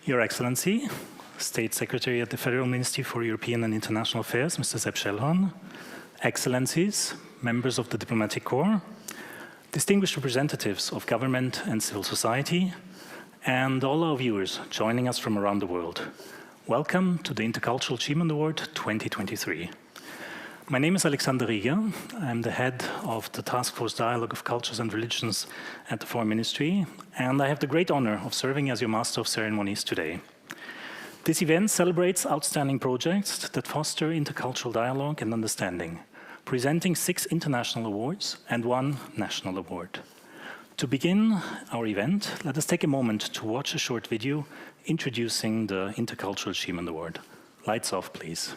Your Excellency, State Secretary at the Federal Ministry for European and International Affairs, Mr. Sepp Schellhorn, Excellencies, members of the Diplomatic Corps, distinguished representatives of government and civil society, and all our viewers joining us from around the world. Welcome to the Intercultural Achievement Award 2023. My name is Alexander Rieger. I'm the head of the Task Force Dialogue of Cultures and Religions at the Foreign Ministry, and I have the great honor of serving as your Master of Ceremonies today. This event celebrates outstanding projects that foster intercultural dialogue and understanding, presenting 6 international awards and 1 national award. To begin our event, let us take a moment to watch a short video introducing the Intercultural Achievement Award. Lights off, please.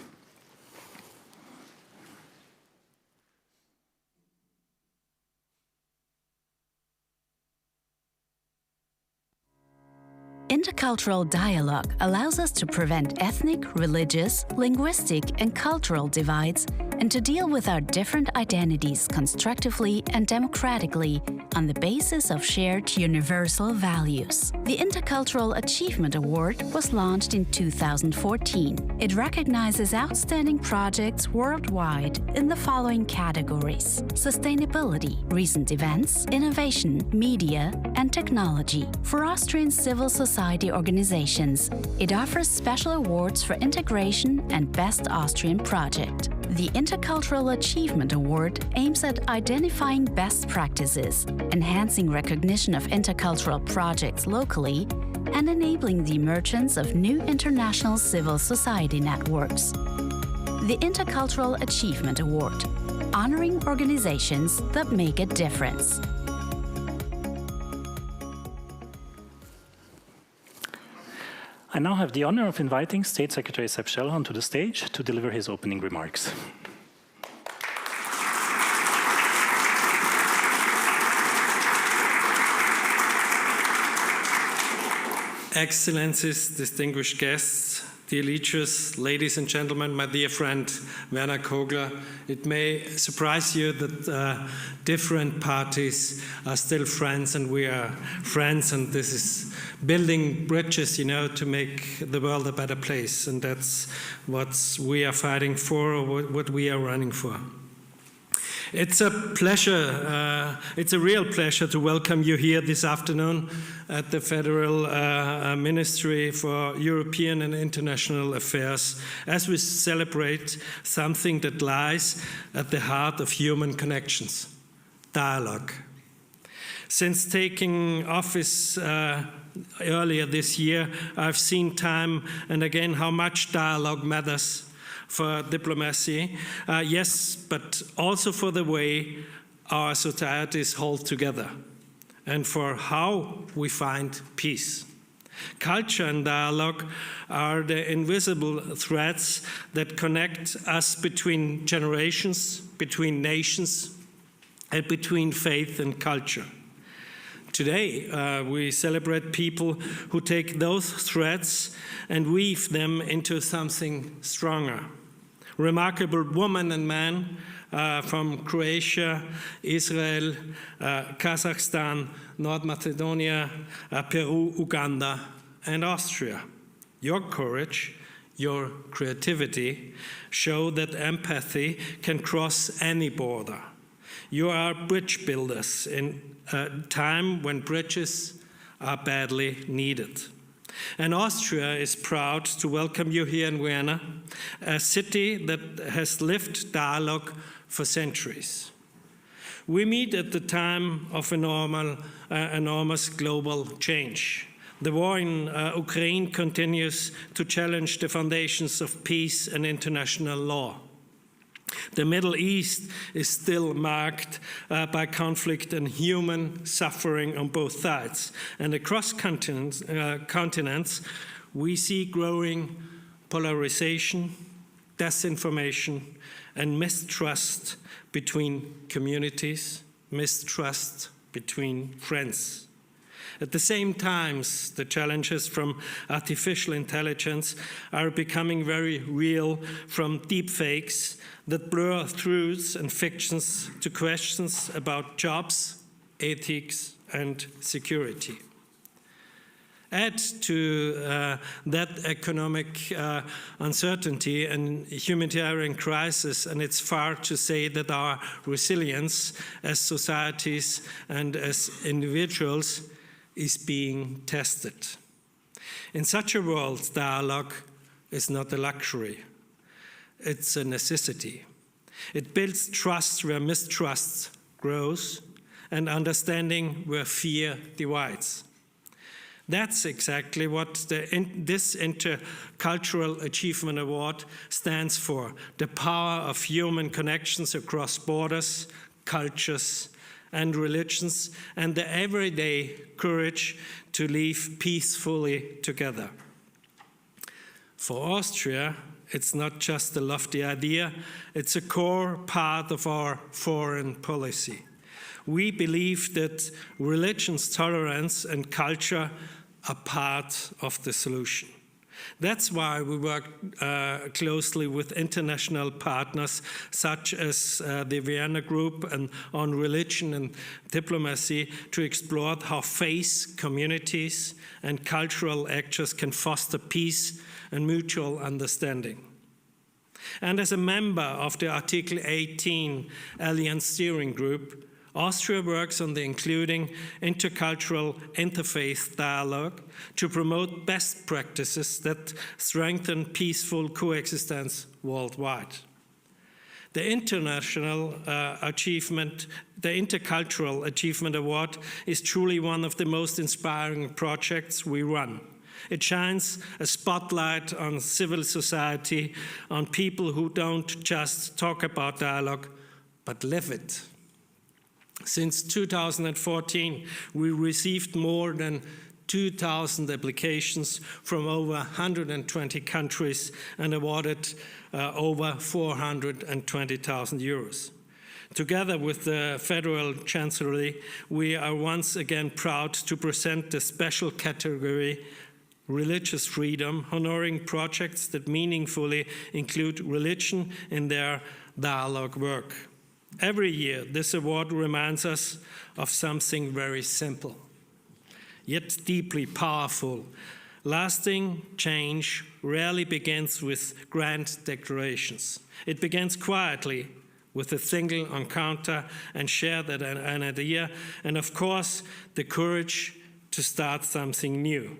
Intercultural dialogue allows us to prevent ethnic, religious, linguistic, and cultural divides and to deal with our different identities constructively and democratically on the basis of shared universal values. The Intercultural Achievement Award was launched in 2014. It recognizes outstanding projects worldwide in the following categories: sustainability, recent events, innovation, media, and technology. For Austrian civil society organizations, it offers special awards for integration and Best Austrian Project. The Intercultural Achievement Award aims at identifying best practices, enhancing recognition of intercultural projects locally, and enabling the emergence of new international civil society networks. The Intercultural Achievement Award, honoring organizations that make a difference. I now have the honor of inviting State Secretary Sepp Schellhorn to the stage to deliver his opening remarks. Excellencies, distinguished guests, dear leaders, ladies and gentlemen, my dear friend Werner Kogler, it may surprise you that different parties are still friends, and we are friends, and this is building bridges, you know, to make the world a better place, and that's what we are fighting for, or what we are running for. It's a pleasure, it's a real pleasure to welcome you here this afternoon at the Federal Ministry for European and International Affairs as we celebrate something that lies at the heart of human connections: dialogue. Since taking office earlier this year, I've seen time and again how much dialogue matters for diplomacy, yes, but also for the way our societies hold together and for how we find peace. Culture and dialogue are the invisible threads that connect us between generations, between nations, and between faith and culture. Today, we celebrate people who take those threads and weave them into something stronger. Remarkable women and men from Croatia, Israel, Kazakhstan, North Macedonia, Peru, Uganda, and Austria. Your courage, your creativity show that empathy can cross any border. You are bridge builders in a time when bridges are badly needed. And Austria is proud to welcome you here in Vienna, a city that has lived dialogue for centuries. We meet at the time of enormous global change. The war in Ukraine continues to challenge the foundations of peace and international law. The Middle East is still marked by conflict and human suffering on both sides. And across continents, we see growing polarization, disinformation, and mistrust between communities, mistrust between friends. At the same time, the challenges from artificial intelligence are becoming very real, from deepfakes that blur truths and fictions to questions about jobs, ethics, and security. Add to that economic uncertainty and humanitarian crisis, and it's fair to say that our resilience as societies and as individuals is being tested. In such a world, dialogue is not a luxury, it's a necessity. It builds trust where mistrust grows and understanding where fear divides. That's exactly what this Intercultural Achievement Award stands for, the power of human connections across borders, cultures, and religions, and the everyday courage to live peacefully together. For Austria, it's not just a lofty idea, it's a core part of our foreign policy. We believe that religion's tolerance and culture are part of the solution. That's why we work closely with international partners such as the Vienna Group and on religion and diplomacy to explore how faith, communities, and cultural actors can foster peace and mutual understanding. And as a member of the Article 18 Alliance Steering Group, Austria works on the including intercultural interfaith dialogue to promote best practices that strengthen peaceful coexistence worldwide. The Intercultural Achievement Award is truly one of the most inspiring projects we run. It shines a spotlight on civil society, on people who don't just talk about dialogue, but live it. Since 2014, we received more than 2,000 applications from over 120 countries and awarded over 420,000 euros. Together with the Federal Chancellery, we are once again proud to present the special category Religious Freedom, honoring projects that meaningfully include religion in their dialogue work. Every year, this award reminds us of something very simple, yet deeply powerful. Lasting change rarely begins with grand declarations. It begins quietly with a single encounter and shared an idea, and of course, the courage to start something new.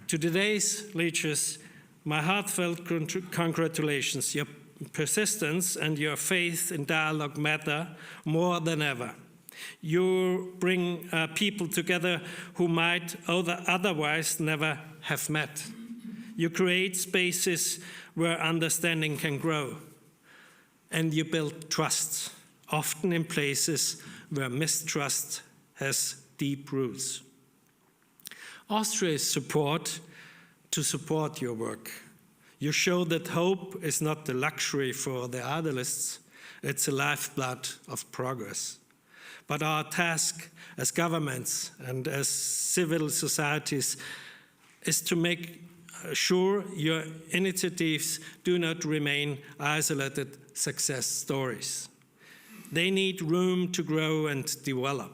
To today's leaders, my heartfelt congratulations. Your persistence and your faith in dialogue matter more than ever. You bring people together who might otherwise never have met. You create spaces where understanding can grow. And you build trust, often in places where mistrust has deep roots. Austria's support to support your work. You show that hope is not the luxury for the idealists, it's a lifeblood of progress. But our task as governments and as civil societies is to make sure your initiatives do not remain isolated success stories. They need room to grow and develop.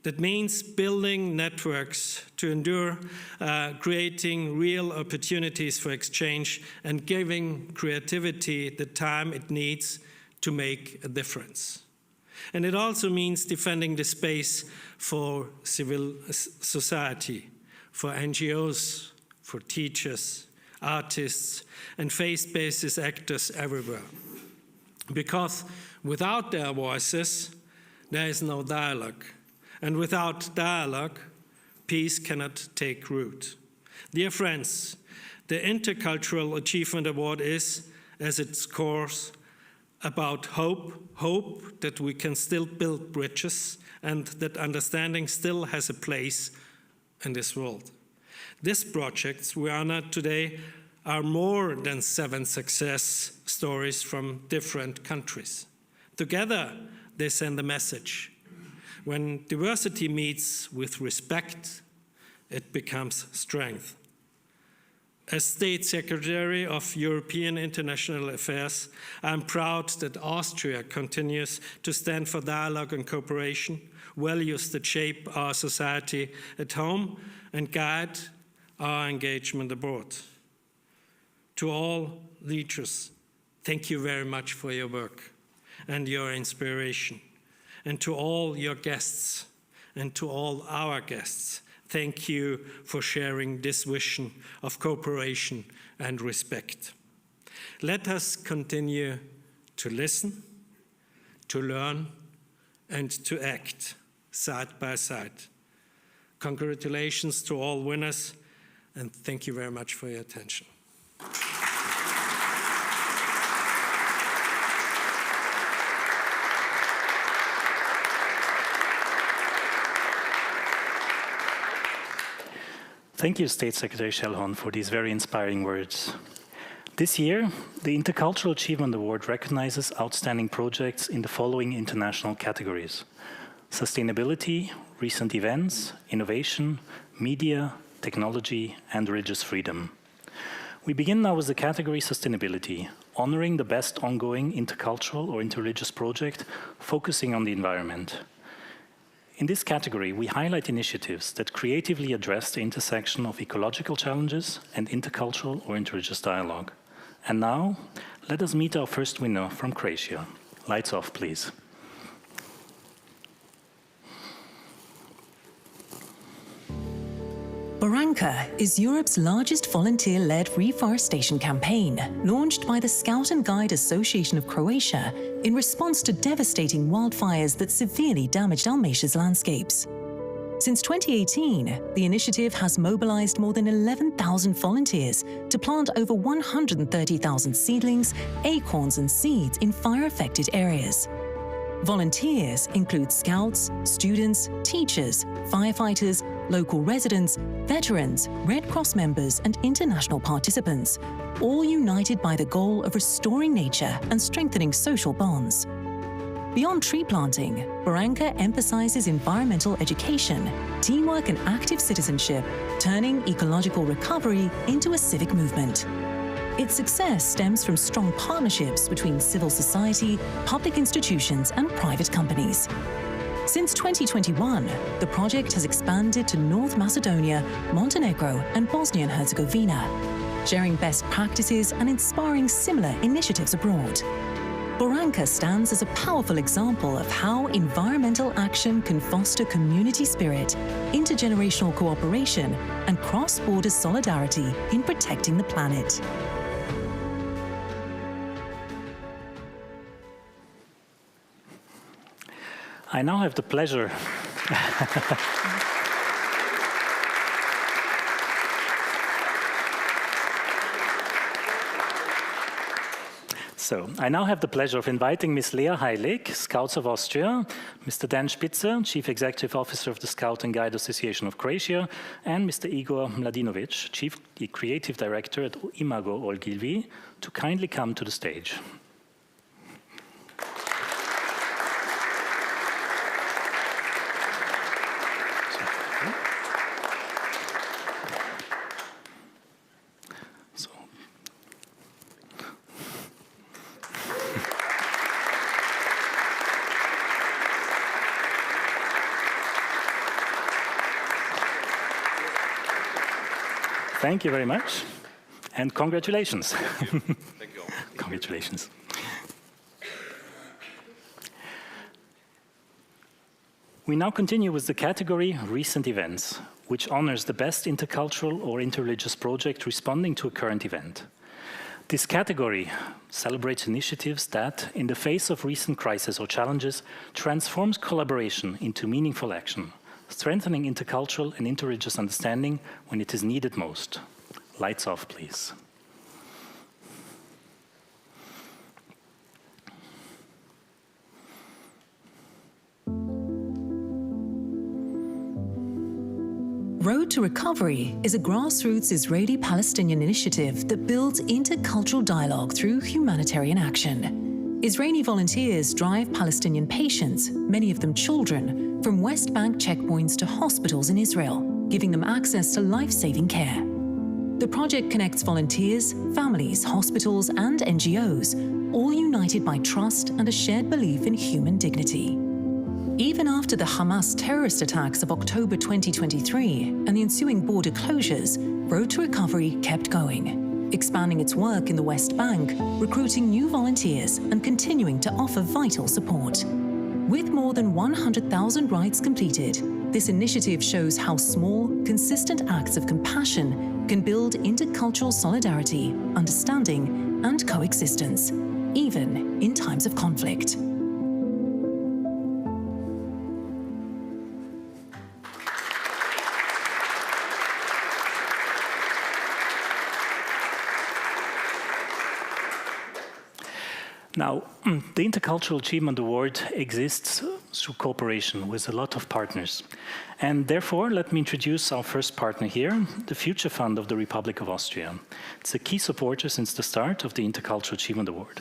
That means building networks to endure, creating real opportunities for exchange, and giving creativity the time it needs to make a difference. And it also means defending the space for civil society, for NGOs, for teachers, artists, and faith-based actors everywhere. Because without their voices, there is no dialogue. And without dialogue, peace cannot take root. Dear friends, the Intercultural Achievement Award is, as its core, about hope that we can still build bridges and that understanding still has a place in this world. These projects we honor today are more than 7 success stories from different countries. Together, they send a message. When diversity meets with respect, it becomes strength. As State Secretary of European International Affairs, I'm proud that Austria continues to stand for dialogue and cooperation. values that shape our society at home and guide our engagement abroad. To all leaders, thank you very much for your work and your inspiration. And to all your guests and to all our guests, thank you for sharing this vision of cooperation and respect. Let us continue to listen, to learn, and to act side by side. Congratulations to all winners, and thank you very much for your attention. Thank you, Staatssekretär Schellhorn, for these very inspiring words. This year, the Intercultural Achievement Award recognizes outstanding projects in the following international categories: sustainability, recent events, innovation, media, technology, and religious freedom. We begin now with the category sustainability, honoring the best ongoing intercultural or interreligious project focusing on the environment. In this category, we highlight initiatives that creatively address the intersection of ecological challenges and intercultural or interreligious dialogue. And now, let us meet our first winner from Croatia. Lights off, please. Baranka is Europe's largest volunteer-led reforestation campaign, launched by the Scout and Guide Association of Croatia in response to devastating wildfires that severely damaged Dalmatia's landscapes. Since 2018, the initiative has mobilized more than 11,000 volunteers to plant over 130,000 seedlings, acorns and seeds in fire-affected areas. Volunteers include scouts, students, teachers, firefighters, local residents, veterans, Red Cross members and international participants, all united by the goal of restoring nature and strengthening social bonds. Beyond tree planting, Baranka emphasizes environmental education, teamwork and active citizenship, turning ecological recovery into a civic movement. Its success stems from strong partnerships between civil society, public institutions and private companies. Since 2021, the project has expanded to North Macedonia, Montenegro and Bosnia and Herzegovina, sharing best practices and inspiring similar initiatives abroad. Baranka stands as a powerful example of how environmental action can foster community spirit, intergenerational cooperation and cross-border solidarity in protecting the planet. I now have the pleasure of inviting Ms. Lea Heilig, Scouts of Austria, Mr. Dan Spitzer, Chief Executive Officer of the Scout and Guide Association of Croatia, and Mr. Igor Mladinovic, Chief Creative Director at Imago Ogilvy, to kindly come to the stage. Thank you very much, and congratulations. Thank you. Thank you all. Congratulations. We now continue with the category Recent Events, which honors the best intercultural or interreligious project responding to a current event. This category celebrates initiatives that, in the face of recent crises or challenges, transforms collaboration into meaningful action, strengthening intercultural and interreligious understanding when it is needed most. Lights off, please. Road to Recovery is a grassroots Israeli-Palestinian initiative that builds intercultural dialogue through humanitarian action. Israeli volunteers drive Palestinian patients, many of them children, from West Bank checkpoints to hospitals in Israel, giving them access to life-saving care. The project connects volunteers, families, hospitals, and NGOs, all united by trust and a shared belief in human dignity. Even after the Hamas terrorist attacks of October 2023 and the ensuing border closures, Road to Recovery kept going, expanding its work in the West Bank, recruiting new volunteers and continuing to offer vital support. With more than 100,000 rides completed, this initiative shows how small, consistent acts of compassion can build intercultural solidarity, understanding, and coexistence, even in times of conflict. Now, the Intercultural Achievement Award exists through cooperation with a lot of partners. And therefore, let me introduce our first partner here, the Future Fund of the Republic of Austria. It's a key supporter since the start of the Intercultural Achievement Award.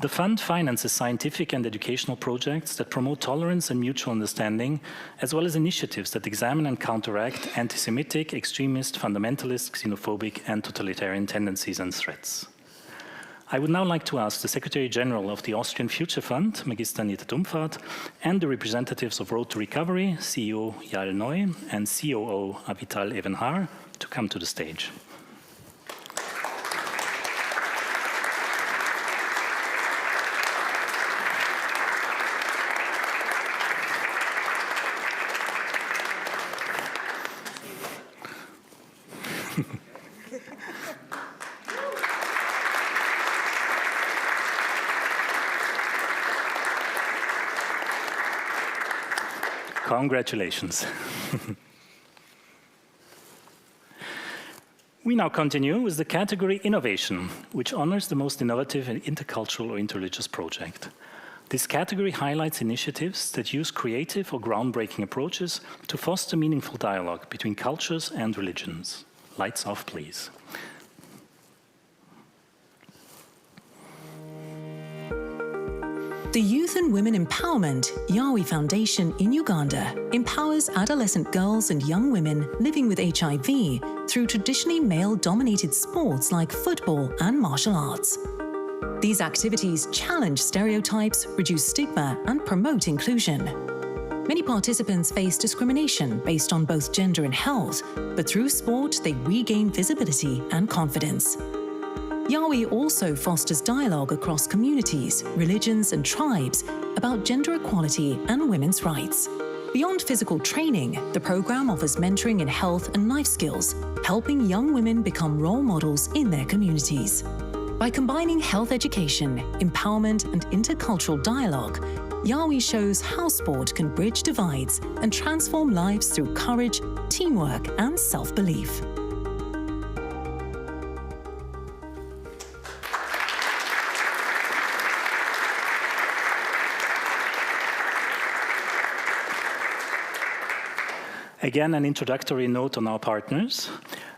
The fund finances scientific and educational projects that promote tolerance and mutual understanding, as well as initiatives that examine and counteract anti-Semitic, extremist, fundamentalist, xenophobic, and totalitarian tendencies and threats. I would now like to ask the Secretary General of the Austrian Future Fund, Magister Anita Dumfahrt, and the representatives of Road to Recovery, CEO Yael Neu and COO Avital Evenhar, to come to the stage. Congratulations. We now continue with the category Innovation, which honors the most innovative and intercultural or interreligious project. This category highlights initiatives that use creative or groundbreaking approaches to foster meaningful dialogue between cultures and religions. Lights off, please. The Youth and Women Empowerment Yawi Foundation in Uganda empowers adolescent girls and young women living with HIV through traditionally male-dominated sports like football and martial arts. These activities challenge stereotypes, reduce stigma, and promote inclusion. Many participants face discrimination based on both gender and health, but through sport they regain visibility and confidence. Yawi also fosters dialogue across communities, religions, and tribes about gender equality and women's rights. Beyond physical training, the program offers mentoring in health and life skills, helping young women become role models in their communities. By combining health education, empowerment, and intercultural dialogue, Yawi shows how sport can bridge divides and transform lives through courage, teamwork, and self-belief. Again, an introductory note on our partners.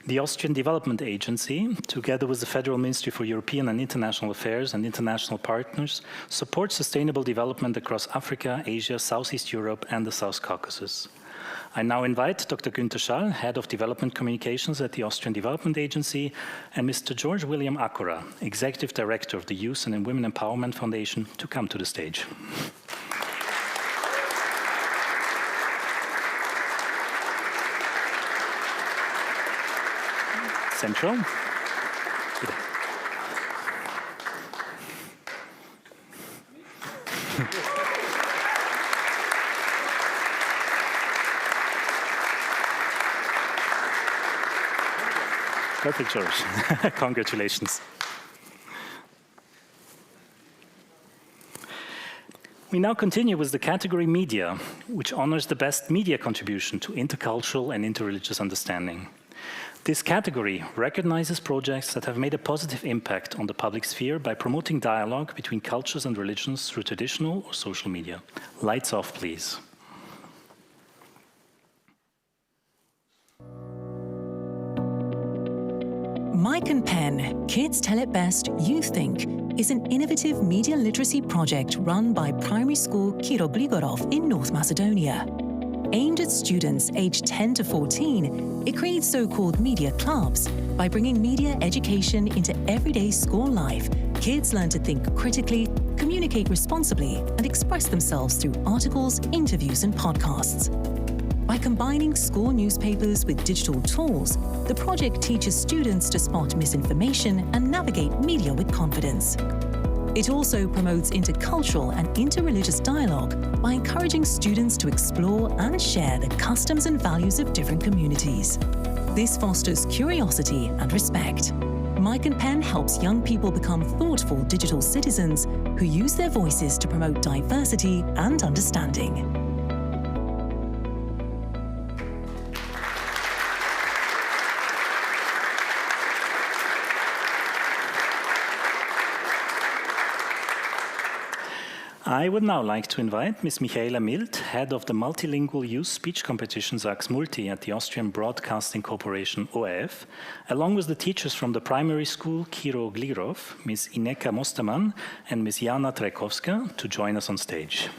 The Austrian Development Agency, together with the Federal Ministry for European and International Affairs and international partners, supports sustainable development across Africa, Asia, Southeast Europe, and the South Caucasus. I now invite Dr. Günther Schall, Head of Development Communications at the Austrian Development Agency, and Mr. George William Akora, Executive Director of the Youth and Women Empowerment Foundation, to come to the stage. Central. Perfect, George. Congratulations. We now continue with the category Media, which honors the best media contribution to intercultural and interreligious understanding. This category recognizes projects that have made a positive impact on the public sphere by promoting dialogue between cultures and religions through traditional or social media. Lights off, please. Mike and Pen, Kids Tell It Best, You Think, is an innovative media literacy project run by primary school Kirogligorov in North Macedonia. Aimed at students aged 10 to 14, it creates so-called media clubs. By bringing media education into everyday school life, kids learn to think critically, communicate responsibly, and express themselves through articles, interviews, and podcasts. By combining school newspapers with digital tools, the project teaches students to spot misinformation and navigate media with confidence. It also promotes intercultural and interreligious dialogue by encouraging students to explore and share the customs and values of different communities. This fosters curiosity and respect. Mic and Pen helps young people become thoughtful digital citizens who use their voices to promote diversity and understanding. I would now like to invite Ms. Michaela Mild, head of the Multilingual Youth Speech Competition Sachs Multi at the Austrian Broadcasting Corporation ORF, along with the teachers from the primary school Kiro Glirov, Ms. Ineka Mostermann and Ms. Jana Trekowska, to join us on stage.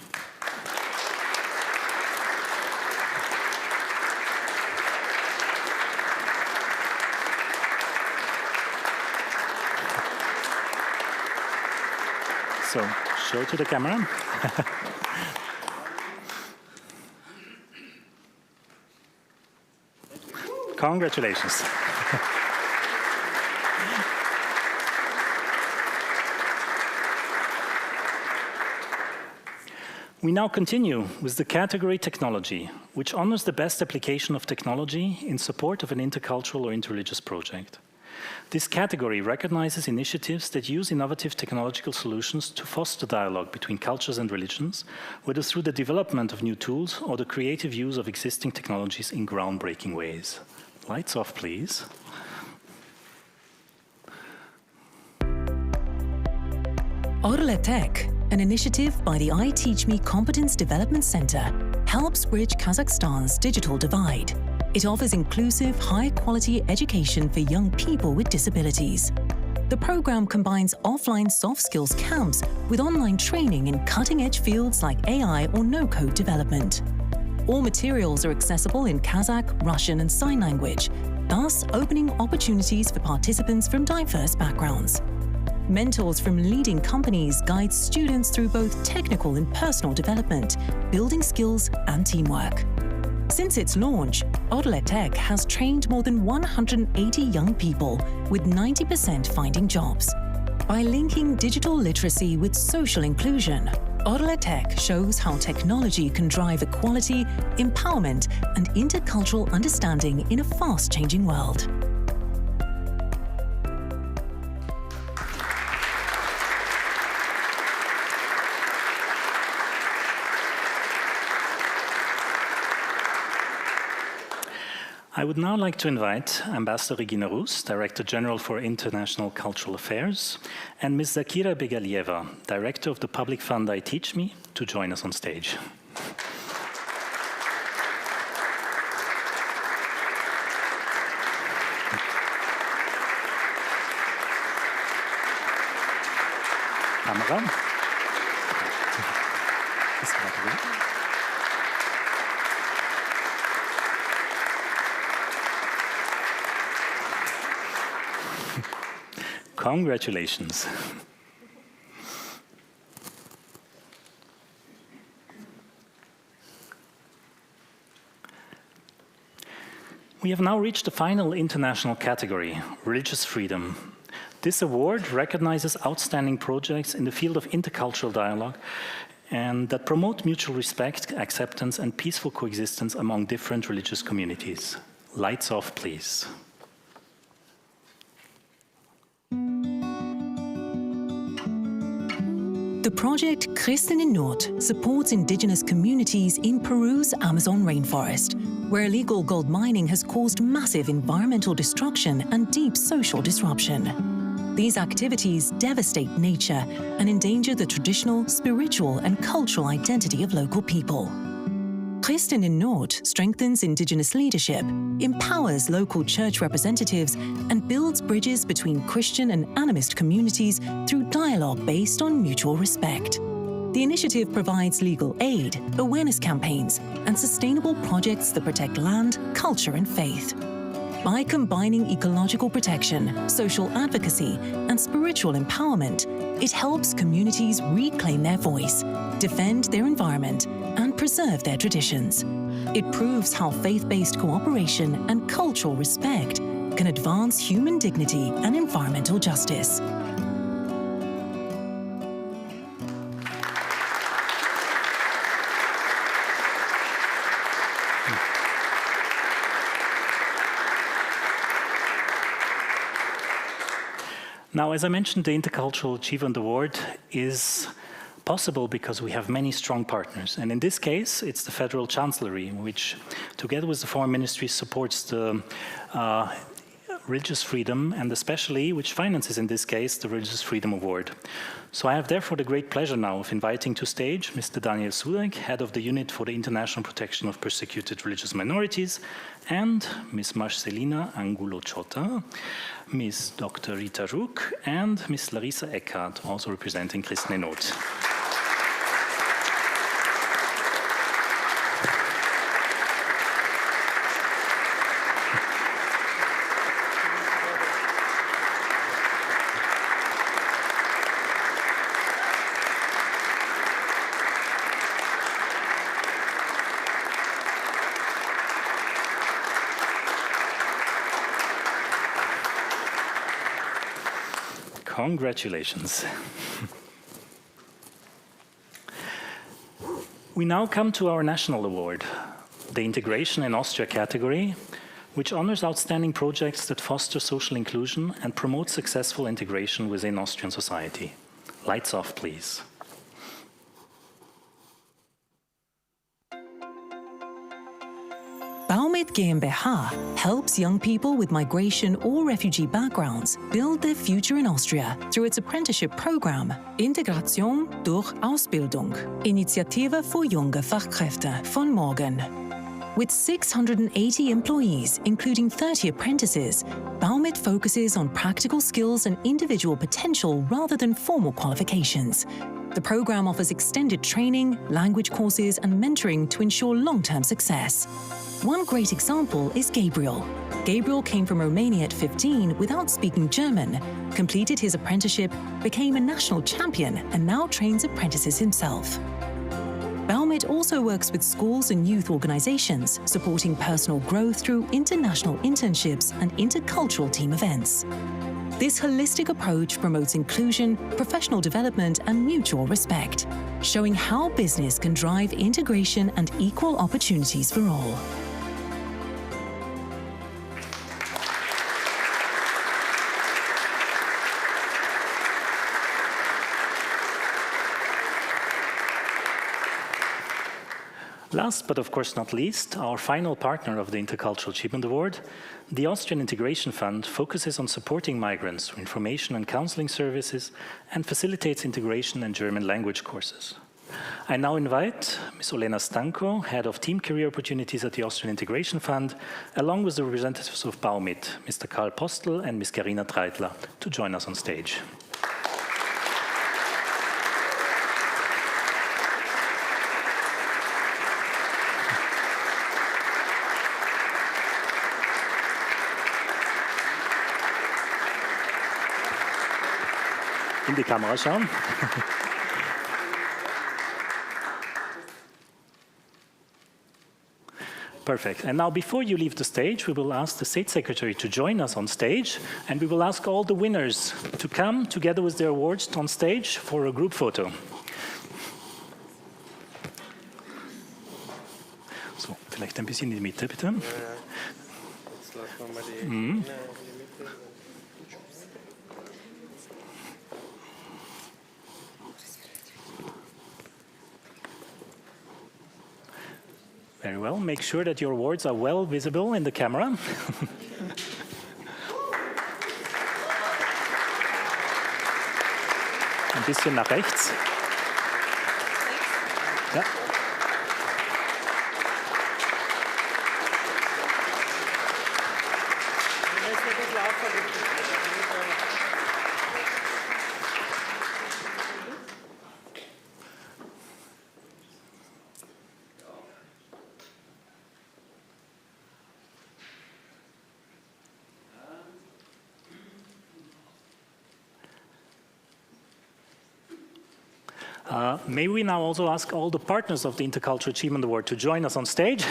So, show to the camera. Congratulations. We now continue with the category Technology, which honors the best application of technology in support of an intercultural or interreligious project. This category recognizes initiatives that use innovative technological solutions to foster dialogue between cultures and religions, whether through the development of new tools or the creative use of existing technologies in groundbreaking ways. Lights off, please. lädt, an initiative by the I Teach Me Competence Development Center, helps bridge Kazakhstan's digital divide. It offers inclusive, high-quality education for young people with disabilities. The program combines offline soft skills camps with online training in cutting-edge fields like AI or no-code development. All materials are accessible in Kazakh, Russian, and sign language, thus opening opportunities for participants from diverse backgrounds. Mentors from leading companies guide students through both technical and personal development, building skills and teamwork. Since its launch, lädt has trained more than 180 young people, with 90% finding jobs. By linking digital literacy with social inclusion, lädt shows how technology can drive equality, empowerment, and intercultural understanding in a fast-changing world. I would now like to invite Ambassador Regina Rus, Director General for International Cultural Affairs, and Ms. Zakira Begalieva, Director of the Public Fund I Teach Me, to join us on stage. Camera. Congratulations. We have now reached the final international category, Religious Freedom. This award recognizes outstanding projects in the field of intercultural dialogue and that promote mutual respect, acceptance, and peaceful coexistence among different religious communities. Lights off, please. The project Christen in Not supports indigenous communities in Peru's Amazon rainforest, where illegal gold mining has caused massive environmental destruction and deep social disruption. These activities devastate nature and endanger the traditional, spiritual, and cultural identity of local people. Christen in Not strengthens indigenous leadership, empowers local church representatives, and builds bridges between Christian and animist communities through dialogue based on mutual respect. The initiative provides legal aid, awareness campaigns, and sustainable projects that protect land, culture, and faith. By combining ecological protection, social advocacy, and spiritual empowerment, it helps communities reclaim their voice, defend their environment, and preserve their traditions. It proves how faith-based cooperation and cultural respect can advance human dignity and environmental justice. Now, as I mentioned, the Intercultural Achievement Award is possible because we have many strong partners. And in this case, it's the Federal Chancellery, which, together with the Foreign Ministry, supports the religious freedom, and especially which finances, in this case, the Religious Freedom Award. So I have therefore the great pleasure now of inviting to stage Mr. Daniel Surek, Head of the Unit for the International Protection of Persecuted Religious Minorities, and Ms. Marcelina Angulo-Chota, Ms. Dr. Rita Rook, and Ms. Larissa Eckhardt, also representing Christen in Not. Congratulations. We now come to our national award, the Integration in Austria category, which honors outstanding projects that foster social inclusion and promote successful integration within Austrian society. Lights off, please. Baumit GmbH helps young people with migration or refugee backgrounds build their future in Austria through its apprenticeship program Integration durch Ausbildung, Initiative für junge Fachkräfte von morgen. With 680 employees, including 30 apprentices, Baumit focuses on practical skills and individual potential rather than formal qualifications. The program offers extended training, language courses, and mentoring to ensure long-term success. One great example is Gabriel. Gabriel came from Romania at 15 without speaking German, completed his apprenticeship, became a national champion, and now trains apprentices himself. Baumit also works with schools and youth organizations, supporting personal growth through international internships and intercultural team events. This holistic approach promotes inclusion, professional development, and mutual respect, showing how business can drive integration and equal opportunities for all. Last, but of course not least, our final partner of the Intercultural Achievement Award, the Austrian Integration Fund, focuses on supporting migrants through information and counseling services and facilitates integration and German language courses. I now invite Ms. Olena Stanko, Head of Team Career Opportunities at the Austrian Integration Fund, along with the representatives of Baumit, Mr. Karl Postel and Ms. Carina Treitler, to join us on stage. In die Kamera schauen. Perfect. And now, before you leave the stage, we will ask the State Secretary to join us on stage, and we will ask all the winners to come together with their awards on stage for a group photo. So, vielleicht ein bisschen in die Mitte, bitte. Jetzt lassen wir mal die in die Mitte. Very well. Make sure that your awards are well visible in the camera. Ein bisschen nach rechts. Ja. May we now also ask all the partners of the Intercultural Achievement Award to join us on stage?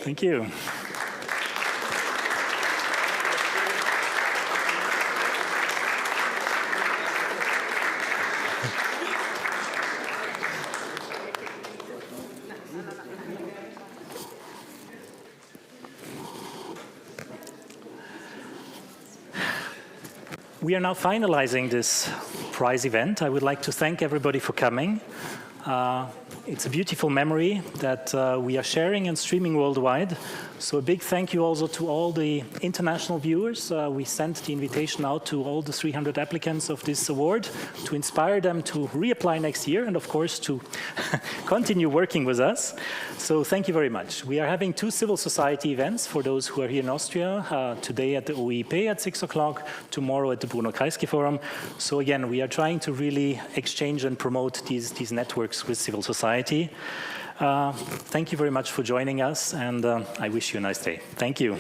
Thank you. We are now finalizing this prize event. I would like to thank everybody for coming. It's a beautiful memory that we are sharing and streaming worldwide. So a big thank you also to all the international viewers. We sent the invitation out to all the 300 applicants of this award to inspire them to reapply next year and, of course, to continue working with us. So thank you very much. We are having 2 civil society events for those who are here in Austria, today at the OEP at 6 o'clock, tomorrow at the Bruno Kreisky Forum. So again, we are trying to really exchange and promote these networks with civil society. Thank you very much for joining us, and I wish you a nice day. Thank you.